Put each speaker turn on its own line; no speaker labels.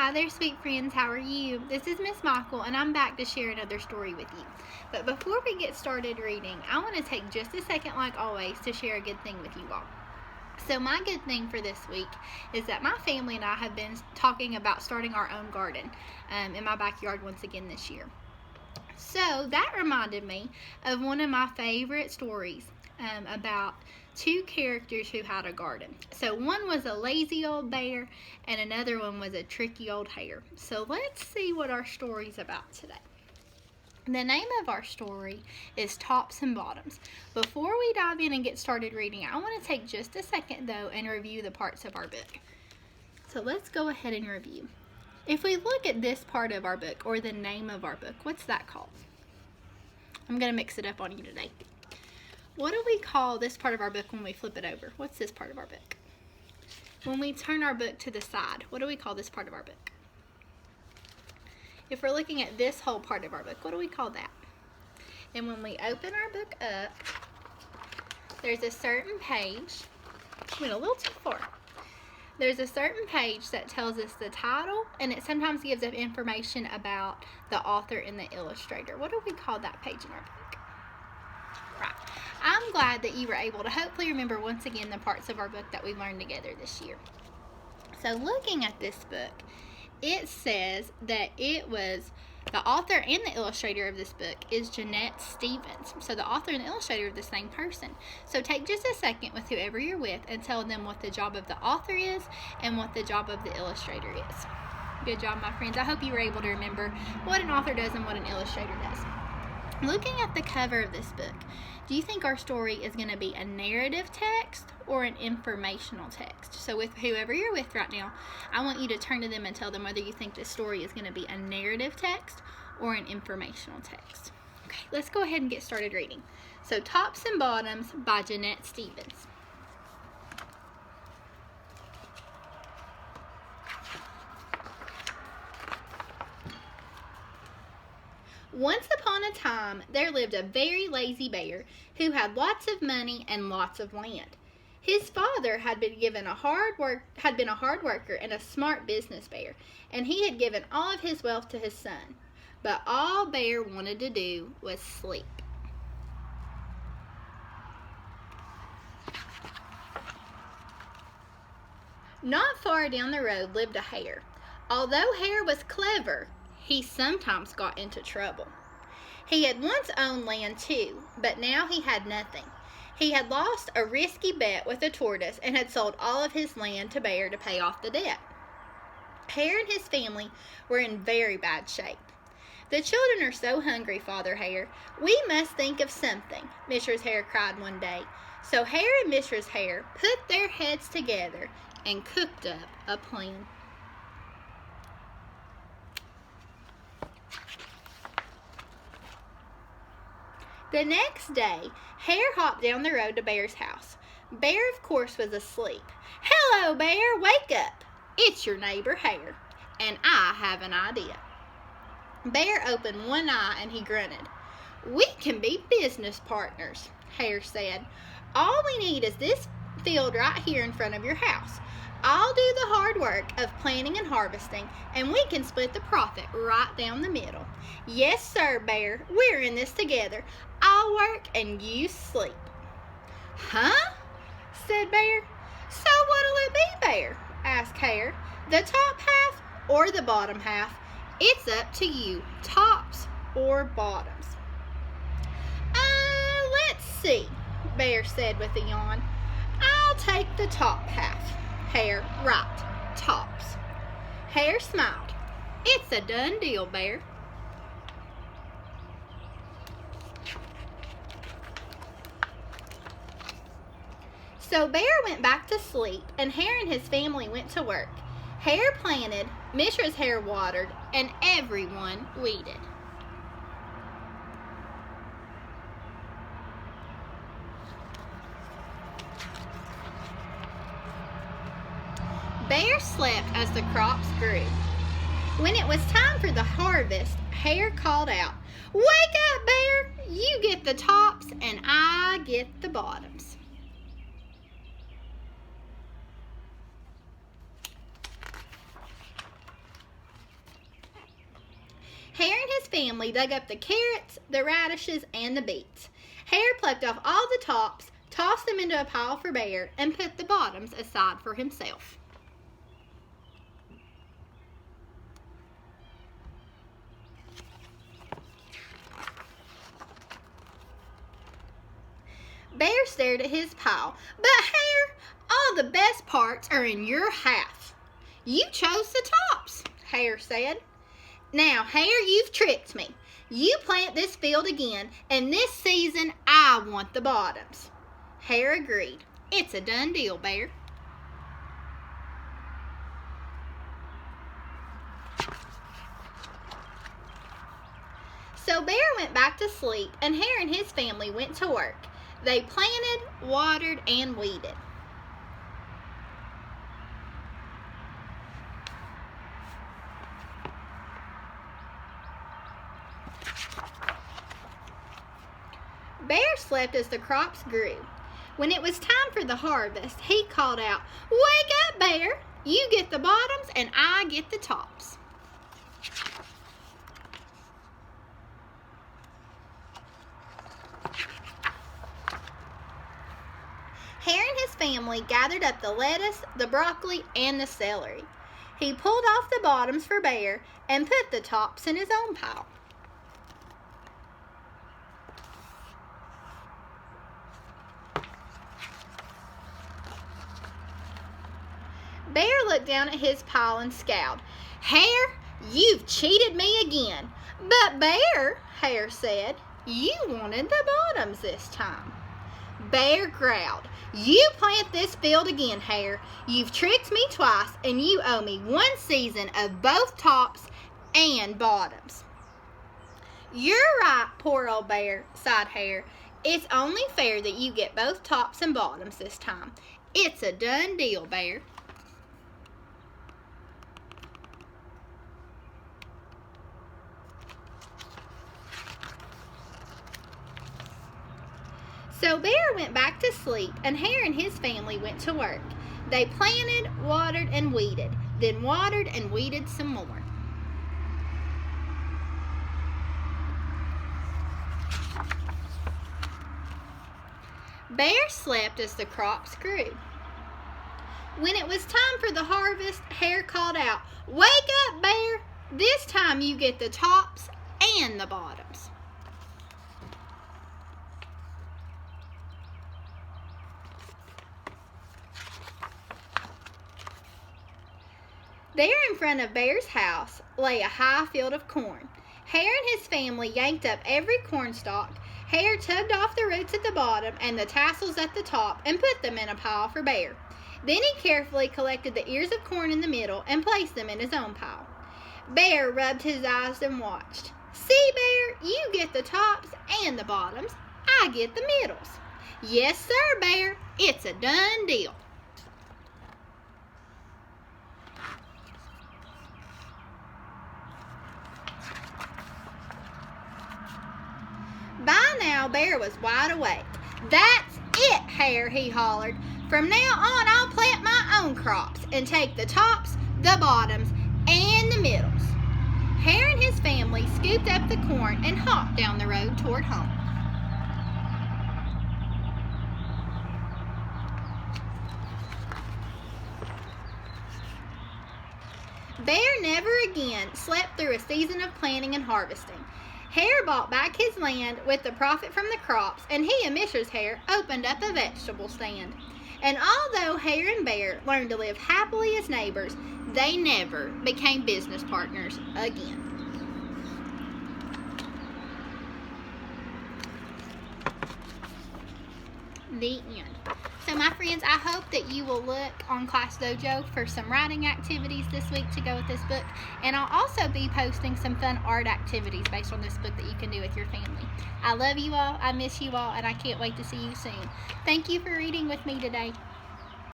Hi there, sweet friends. How are you? This is Miss Michael, and I'm back to share another story with you. But before we get started reading, I want to take just a second, like always, to share a good thing with you all. So my good thing for this week is that my family and I have been talking about starting our own garden in my backyard once again this year. So that reminded me of one of my favorite stories about two characters who had a garden. So one was a lazy old bear and another one was a tricky old hare. So let's see what our story's about today. The name of our story is Tops and Bottoms. Before we dive in and get started reading, I want to take just a second though and review the parts of our book. So let's go ahead and review. If we look at this part of our book, or the name of our book, what's that called? I'm going to mix it up on you today. What do we call this part of our book when we flip it over? What's this part of our book? When we turn our book to the side, what do we call this part of our book? If we're looking at this whole part of our book, what do we call that? And when we open our book up, there's a certain page. Went a little too far. There's a certain page that tells us the title, and it sometimes gives us information about the author and the illustrator. What do we call that page in our book? Right. I'm glad that you were able to hopefully remember once again the parts of our book that we learned together this year. So looking at this book, it says that it was the author and the illustrator of this book is Jeanette Stevens. So the author and the illustrator are the same person. So take just a second with whoever you're with and tell them what the job of the author is and what the job of the illustrator is. Good job, my friends. I hope you were able to remember what an author does and what an illustrator does. Looking at the cover of this book, do you think our story is going to be a narrative text or an informational text? So with whoever you're with right now, I want you to turn to them and tell them whether you think this story is going to be a narrative text or an informational text. Okay, let's go ahead and get started reading. So Tops and Bottoms by Jeanette Stevens. Once upon a time, there lived a very lazy bear who had lots of money and lots of land. His father had been a hard worker and a smart business bear, and he had given all of his wealth to his son. But all Bear wanted to do was sleep. Not far down the road lived a hare. Although Hare was clever, he sometimes got into trouble. He had once owned land too, but now he had nothing. He had lost a risky bet with a tortoise and had sold all of his land to Bear to pay off the debt. Hare and his family were in very bad shape. "The children are so hungry, Father Hare. We must think of something," Mrs. Hare cried one day. So Hare and Mrs. Hare put their heads together and cooked up a plan. The next day, Hare hopped down the road to Bear's house. Bear, of course, was asleep. "Hello, Bear, wake up. It's your neighbor, Hare, and I have an idea." Bear opened one eye and he grunted. "We can be business partners," Hare said. "All we need is this field right here in front of your house. I'll do the hard work of planting and harvesting, and we can split the profit right down the middle. Yes, sir, Bear, we're in this together. I'll work and you sleep." "Huh?" said Bear. "So what'll it be, Bear?" asked Hare. "The top half or the bottom half? It's up to you, tops or bottoms." Let's see," Bear said with a yawn. "I'll take the top half." Hare, "Right, tops." Hare smiled. "It's a done deal, Bear." So Bear went back to sleep, and Hare and his family went to work. Hare planted, Mrs. Hare watered, and everyone weeded. Bear slept as the crops grew. When it was time for the harvest, Hare called out, "Wake up, Bear! You get the tops and I get the bottoms." Hare and his family dug up the carrots, the radishes, and the beets. Hare plucked off all the tops, tossed them into a pile for Bear, and put the bottoms aside for himself. Bear stared at his pile. But Hare, all the best parts are in your half. You chose the tops, Hare said. Now, Hare, you've tricked me. You plant this field again, and this season I want the bottoms. Hare agreed. It's a done deal, Bear. So Bear went back to sleep, and Hare and his family went to work. They planted, watered, and weeded. Bear slept as the crops grew. When it was time for the harvest, he called out, "Wake up, Bear! You get the bottoms and I get the tops." Hare and his family gathered up the lettuce, the broccoli, and the celery. He pulled off the bottoms for Bear and put the tops in his own pile. Bear looked down at his pile and scowled. "Hare, you've cheated me again." "But Bear," Hare said, "you wanted the bottoms this time." Bear growled. "You plant this field again, Hare. You've tricked me twice, and you owe me one season of both tops and bottoms." "You're right, poor old Bear," sighed Hare. "It's only fair that you get both tops and bottoms this time. It's a done deal, Bear." So Bear went back to sleep, and Hare and his family went to work. They planted, watered, and weeded, then watered and weeded some more. Bear slept as the crops grew. When it was time for the harvest, Hare called out, "Wake up, Bear! This time you get the tops and the bottoms." There in front of Bear's house lay a high field of corn. Hare and his family yanked up every corn stalk. Hare tugged off the roots at the bottom and the tassels at the top and put them in a pile for Bear. Then he carefully collected the ears of corn in the middle and placed them in his own pile. Bear rubbed his eyes and watched. "See, Bear, you get the tops and the bottoms. I get the middles." "Yes, sir, Bear. It's a done deal." By now, Bear was wide awake. "That's it, Hare," he hollered. "From now on, I'll plant my own crops and take the tops, the bottoms, and the middles." Hare and his family scooped up the corn and hopped down the road toward home. Bear never again slept through a season of planting and harvesting. Hare bought back his land with the profit from the crops, and he and Mrs. Hare opened up a vegetable stand. And although Hare and Bear learned to live happily as neighbors, they never became business partners again. The end. So my friends, I hope that you will look on Class Dojo for some writing activities this week to go with this book. And I'll also be posting some fun art activities based on this book that you can do with your family. I love you all, I miss you all, and I can't wait to see you soon. Thank you for reading with me today.